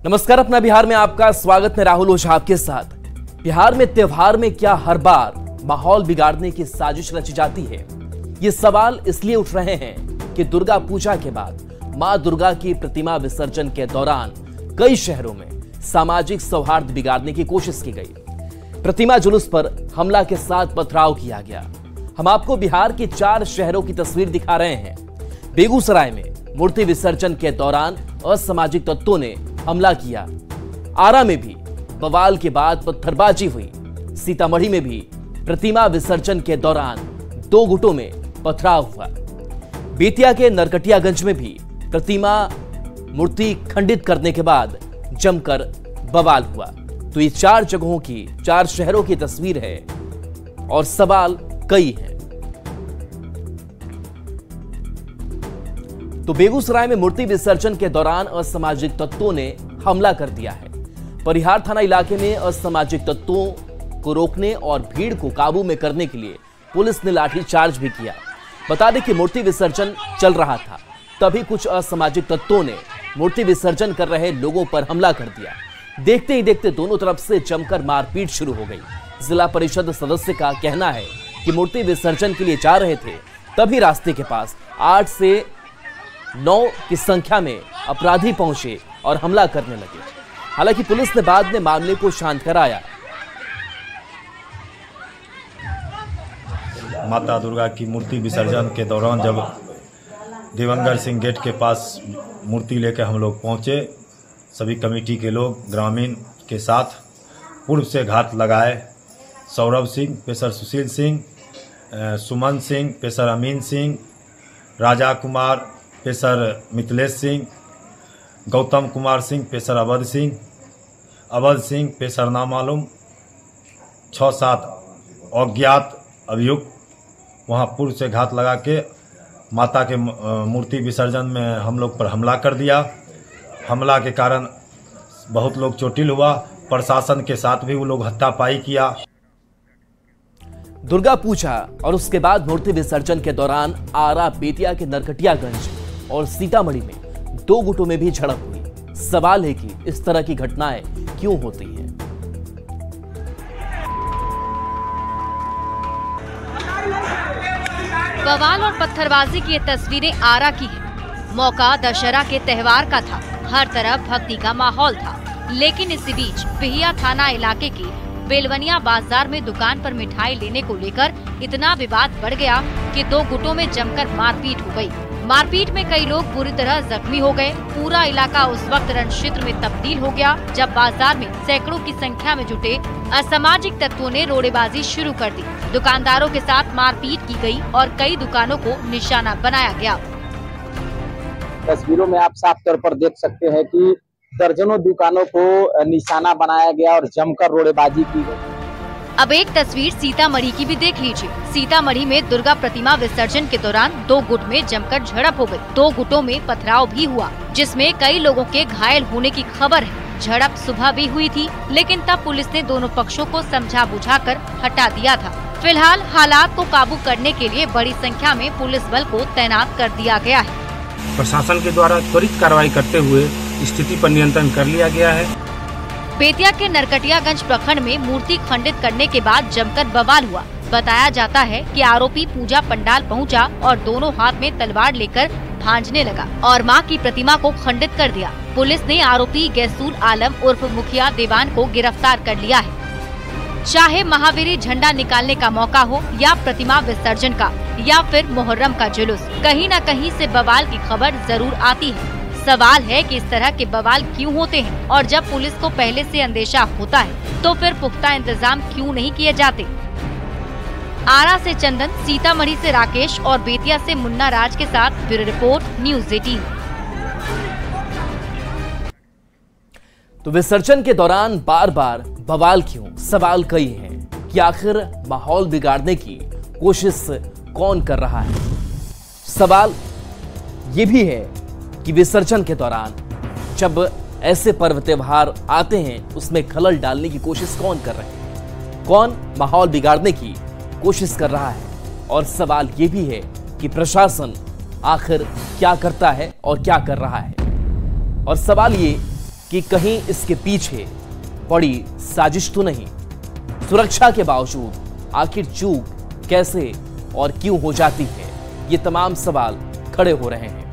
नमस्कार, अपना बिहार में आपका स्वागत है। राहुल ओझा आपके साथ। बिहार में त्योहार में क्या हर बार माहौल बिगाड़ने की साजिश रची जाती है? ये सवाल इसलिए उठ रहे हैं कि दुर्गा पूजा के बाद मां दुर्गा की प्रतिमा विसर्जन के दौरान कई शहरों में सामाजिक सौहार्द बिगाड़ने की कोशिश की गई। प्रतिमा जुलूस पर हमला के साथ पथराव किया गया। हम आपको बिहार के 4 शहरों की तस्वीर दिखा रहे हैं। बेगूसराय में मूर्ति विसर्जन के दौरान असामाजिक तत्वों ने हमला किया। आरा में भी बवाल के बाद पत्थरबाजी हुई। सीतामढ़ी में भी प्रतिमा विसर्जन के दौरान 2 गुटों में पथराव हुआ। बेतिया के नरकटियागंज में भी प्रतिमा मूर्ति खंडित करने के बाद जमकर बवाल हुआ। तो ये 4 जगहों की 4 शहरों की तस्वीर है और सवाल कई हैं। तो बेगूसराय में मूर्ति विसर्जन के दौरान असामाजिक तत्वों ने हमला कर दिया है। परिहार थाना इलाके में असामाजिक तत्वों को रोकने और भीड़ को काबू में करने के लिए पुलिस ने लाठीचार्ज भी किया। बता दें कि मूर्ति विसर्जन चल रहा था, तभी कुछ असामाजिक तत्वों ने मूर्ति विसर्जन कर रहे लोगों पर हमला कर दिया। देखते ही देखते दोनों तरफ से जमकर मारपीट शुरू हो गई। जिला परिषद सदस्य का कहना है कि मूर्ति विसर्जन के लिए जा रहे थे, तभी रास्ते के पास 8 से 9 की संख्या में अपराधी पहुंचे और हमला करने लगे। हालांकि पुलिस ने बाद में मामले को शांत कराया। माता दुर्गा की मूर्ति विसर्जन के दौरान जब दिवंगर सिंह गेट के पास मूर्ति लेकर हम लोग पहुंचे, सभी कमेटी के लोग ग्रामीण के साथ पूर्व से घात लगाए। सौरभ सिंह पेशर सुशील सिंह, सुमन सिंह पेशर अमीन सिंह, राजा कुमार पेशर मिथिलेश सिंह, गौतम कुमार सिंह पेशर अवध सिंह पेशर नामालूम, 6-7 अज्ञात अभियुक्त वहां पूर्व से घात लगा के माता के मूर्ति विसर्जन में हम लोग पर हमला कर दिया। हमला के कारण बहुत लोग चोटिल हुआ। प्रशासन के साथ भी वो लोग हाथापाई किया। दुर्गा पूजा और उसके बाद मूर्ति विसर्जन के दौरान आरा, बेतिया के नरकटियागंज और सीतामढ़ी में 2 गुटों में भी झड़प हुई। सवाल है कि इस तरह की घटनाएं क्यों होती हैं? बवाल और पत्थरबाजी की ये तस्वीरें आरा की है। मौका दशहरा के त्योहार का था। हर तरफ भक्ति का माहौल था, लेकिन इसी बीच बिहिया थाना इलाके के बेलवनिया बाजार में दुकान पर मिठाई लेने को लेकर इतना विवाद बढ़ गया कि 2 गुटों में जमकर मारपीट हो गई। मारपीट में कई लोग बुरी तरह जख्मी हो गए। पूरा इलाका उस वक्त रणक्षेत्र में तब्दील हो गया जब बाजार में सैकड़ों की संख्या में जुटे असामाजिक तत्वों ने रोड़ेबाजी शुरू कर दी। दुकानदारों के साथ मारपीट की गई और कई दुकानों को निशाना बनाया गया। तस्वीरों में आप साफ तौर पर देख सकते हैं कि दर्जनों दुकानों को निशाना बनाया गया और जमकर रोड़ेबाजी की गई। अब एक तस्वीर सीतामढ़ी की भी देख लीजिए। सीतामढ़ी में दुर्गा प्रतिमा विसर्जन के दौरान 2 गुट में जमकर झड़प हो गई। 2 गुटों में पथराव भी हुआ, जिसमें कई लोगों के घायल होने की खबर है। झड़प सुबह भी हुई थी, लेकिन तब पुलिस ने दोनों पक्षों को समझा बुझाकर हटा दिया था। फिलहाल हालात को काबू करने के लिए बड़ी संख्या में पुलिस बल को तैनात कर दिया गया है। प्रशासन के द्वारा त्वरित कार्रवाई करते हुए स्थिति पर नियंत्रण कर लिया गया है। बेतिया के नरकटियागंज प्रखंड में मूर्ति खंडित करने के बाद जमकर बवाल हुआ। बताया जाता है कि आरोपी पूजा पंडाल पहुंचा और दोनों हाथ में तलवार लेकर भांजने लगा और मां की प्रतिमा को खंडित कर दिया। पुलिस ने आरोपी गैसूल आलम उर्फ मुखिया देवान को गिरफ्तार कर लिया है। चाहे महावीरी झंडा निकालने का मौका हो या प्रतिमा विसर्जन का या फिर मुहर्रम का जुलूस, कहीं न कहीं से बवाल की खबर जरूर आती है। सवाल है कि इस तरह के बवाल क्यों होते हैं और जब पुलिस को पहले से अंदेशा होता है तो फिर पुख्ता इंतजाम क्यों नहीं किए जाते। आरा से चंदन, सीतामढ़ी से राकेश और बेतिया से मुन्ना राज के साथ ब्यूरो रिपोर्ट, न्यूज़ 18। तो विसर्जन के दौरान बार बार बवाल क्यों? सवाल कई हैं कि आखिर माहौल बिगाड़ने की कोशिश कौन कर रहा है। सवाल ये भी है कि विसर्जन के दौरान जब ऐसे पर्व त्योहार आते हैं, उसमें खलल डालने की कोशिश कौन कर रहे हैं? कौन माहौल बिगाड़ने की कोशिश कर रहा है? और सवाल ये भी है कि प्रशासन आखिर क्या करता है और क्या कर रहा है। और सवाल ये कि कहीं इसके पीछे बड़ी साजिश तो नहीं। सुरक्षा के बावजूद आखिर चूक कैसे और क्यों हो जाती है, ये तमाम सवाल खड़े हो रहे हैं।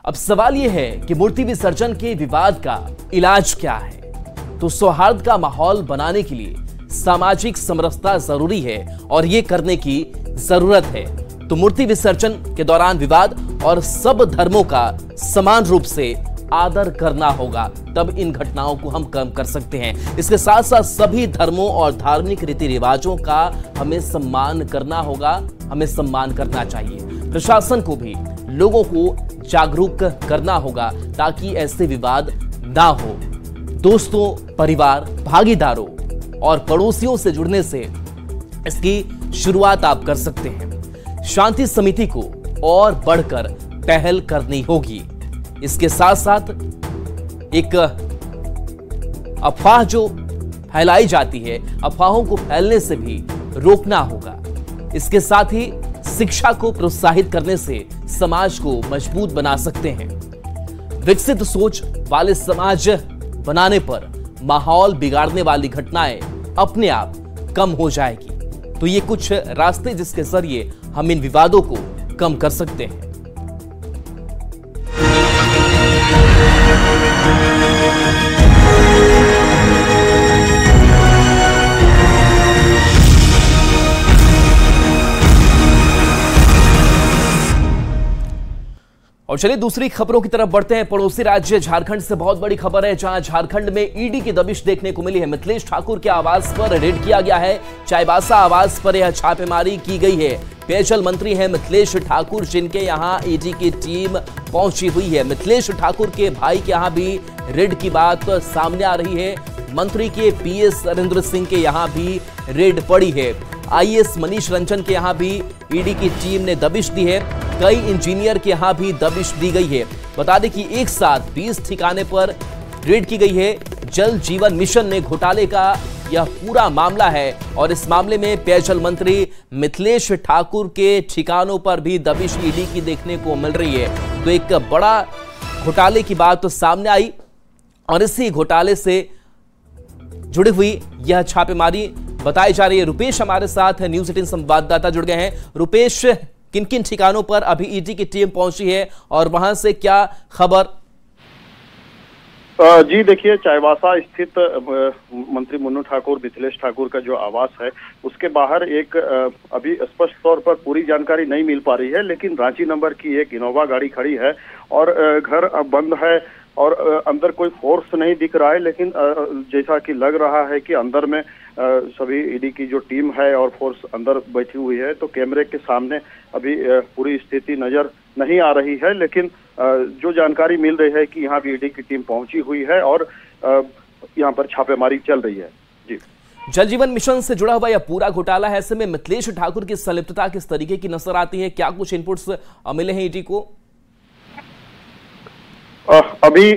अब सवाल यह है कि मूर्ति विसर्जन के विवाद का इलाज क्या है। तो सौहार्द का माहौल बनाने के लिए सामाजिक समरसता जरूरी है और ये करने की जरूरत है। तो मूर्ति विसर्जन के दौरान विवाद और सब धर्मों का समान रूप से आदर करना होगा, तब इन घटनाओं को हम कम कर सकते हैं। इसके साथ साथ सभी धर्मों और धार्मिक रीति रिवाजों का हमें सम्मान करना होगा, हमें सम्मान करना चाहिए। प्रशासन को भी लोगों को जागरूक करना होगा ताकि ऐसे विवाद ना हो। दोस्तों, परिवार, भागीदारों और पड़ोसियों से जुड़ने से इसकी शुरुआत आप कर सकते हैं। शांति समिति को और बढ़कर पहल करनी होगी। इसके साथ साथ एक अफवाह जो फैलाई जाती है, अफवाहों को फैलने से भी रोकना होगा। इसके साथ ही शिक्षा को प्रोत्साहित करने से समाज को मजबूत बना सकते हैं। विकसित सोच वाले समाज बनाने पर माहौल बिगाड़ने वाली घटनाएं अपने आप कम हो जाएगी। तो ये कुछ रास्ते जिसके जरिए हम इन विवादों को कम कर सकते हैं। और चलिए दूसरी खबरों की तरफ बढ़ते हैं। पड़ोसी राज्य झारखंड से बहुत बड़ी खबर है, जहां झारखंड में ईडी की दबिश देखने को मिली है। मिथिलेश ठाकुर के आवास पर रेड किया गया है। चाईबासा आवास पर यह छापेमारी की गई है। पेयजल मंत्री हैं मिथिलेश ठाकुर, जिनके यहां ईडी की टीम पहुंची हुई है। मिथिलेश ठाकुर के भाई के यहां भी रेड की बात सामने आ रही है। मंत्री के पीएस नरेंद्र सिंह के यहां भी रेड पड़ी है। आईएएस मनीष रंजन के यहां भी ईडी की टीम ने दबिश दी है। कई इंजीनियर के यहां भी दबिश दी गई है। बता दें कि एक साथ 20 ठिकाने पर रेड की गई है। जल जीवन मिशन में घोटाले का यह पूरा मामला है और इस मामले में पेयजल मंत्री मिथिलेश ठाकुर के ठिकानों पर भी दबिश ईडी की देखने को मिल रही है। तो एक बड़ा घोटाले की बात तो सामने आई और इसी घोटाले से जुड़ी हुई यह छापेमारी बताई जा रही है। रुपेश हमारे साथ न्यूज 18 संवाददाता जुड़ गए हैं। रुपेश, किन किन ठिकानों पर अभी ईडी की टीम पहुंची है और वहां से क्या खबर? जी देखिए, चाईबासा स्थित मंत्री मुन्नू ठाकुर, मिथिलेश ठाकुर का जो आवास है, उसके बाहर एक अभी स्पष्ट तौर पर पूरी जानकारी नहीं मिल पा रही है, लेकिन रांची नंबर की एक इनोवा गाड़ी खड़ी है और घर बंद है और अंदर कोई फोर्स नहीं दिख रहा है। लेकिन जैसा कि लग रहा है कि अंदर में सभी ईडी की जो टीम है और फोर्स अंदर बैठी हुई है, तो कैमरे के सामने अभी पूरी स्थिति नजर नहीं आ रही है। लेकिन जो जानकारी मिल रही है कि यहाँ भी ईडी की टीम पहुंची हुई है और यहाँ पर छापेमारी चल रही है। जी, जल जीवन मिशन से जुड़ा हुआ यह पूरा घोटाला है। ऐसे में मिथिलेश ठाकुर की संलिप्तता किस तरीके की नजर आती है? क्या कुछ इनपुट्स मिले हैं ईडी को? अभी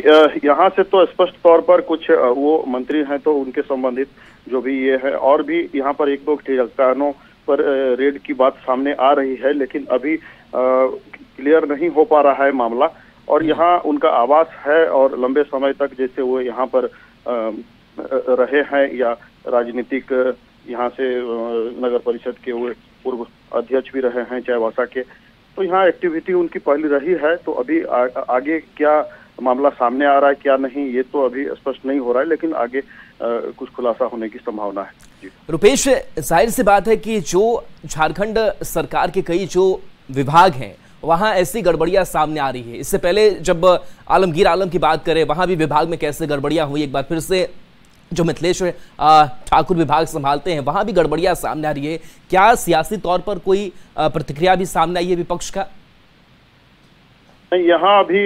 यहाँ से तो स्पष्ट तौर पर कुछ वो मंत्री हैं तो उनके संबंधित जो भी ये है, और भी यहाँ पर एक दो ठिकानों पर रेड की बात सामने आ रही है, लेकिन अभी क्लियर नहीं हो पा रहा है मामला। और यहाँ उनका आवास है और लंबे समय तक जैसे वो यहाँ पर रहे हैं या राजनीतिक यहाँ से नगर परिषद के वो पूर्व अध्यक्ष भी रहे हैं चाईबासा के, तो यहाँ एक्टिविटी उनकी पहली रही है। तो अभी आगे क्या मामला सामने आ रहा है क्या नहीं, ये तो अभी स्पष्ट नहीं हो रहा है, लेकिन आगे कुछ खुलासा होने की संभावना है। जी रुपेश, जाहिर सी बात है कि जो झारखंड सरकार के कई जो विभाग हैं वहां ऐसी गड़बड़ियां सामने आ रही है। इससे पहले जब आलमगीर आलम की बात करें, वहां भी विभाग में कैसे गड़बड़ियां हुई, एक बार फिर से जो मिथिलेश ठाकुर विभाग संभालते हैं वहां भी गड़बड़ियां सामने आ रही है। क्या सियासी तौर पर कोई प्रतिक्रिया भी सामने आई है विपक्ष का? यहाँ अभी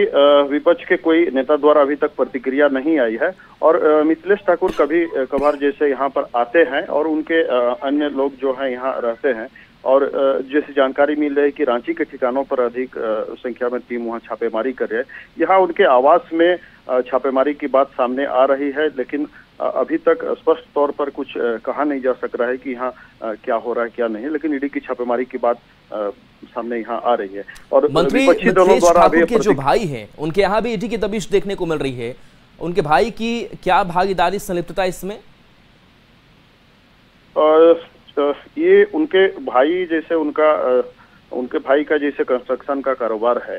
विपक्ष के कोई नेता द्वारा अभी तक प्रतिक्रिया नहीं आई है। और मिथिलेश ठाकुर कभी कभार जैसे यहाँ पर आते हैं और उनके अन्य लोग जो हैं यहाँ रहते हैं, और जैसी जानकारी मिल रही है कि रांची के ठिकानों पर अधिक संख्या में टीम वहाँ छापेमारी कर रही है। यहाँ उनके आवास में छापेमारी की बात सामने आ रही है, लेकिन अभी तक स्पष्ट तौर पर कुछ कहा नहीं जा सक रहा है कि यहाँ क्या हो रहा है क्या नहीं। लेकिन ईडी की छापेमारी की बात सामने यहाँ आ रही है। और मंत्री मिथिलेश ठाकुर के जो भाई हैं उनके यहाँ भी ईडी की दबिश देखने को मिल रही है, उनके भाई की क्या भागीदारी संलिप्तता इसमें? ये उनके भाई जैसे उनके भाई का जैसे कंस्ट्रक्शन का कारोबार है,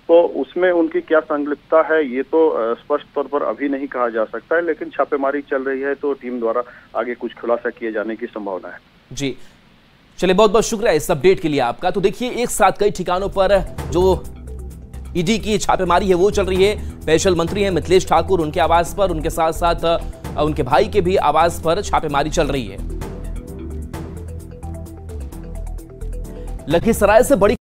तो उसमें उनकी क्या संलिप्तता है ये तो स्पष्ट तौर पर अभी नहीं कहा जा सकता है, लेकिन छापेमारी चल रही है तो टीम द्वारा आगे कुछ खुलासा किए जाने की संभावना है। जी चलिए, बहुत बहुत शुक्रिया इस अपडेट के लिए आपका। तो देखिए, एक साथ कई ठिकानों पर जो ईडी की छापेमारी है वो चल रही है। स्पेशल मंत्री हैं मिथिलेश ठाकुर, उनके आवास पर, उनके साथ साथ उनके भाई के भी आवास पर छापेमारी चल रही है। लखीसराय से बड़ी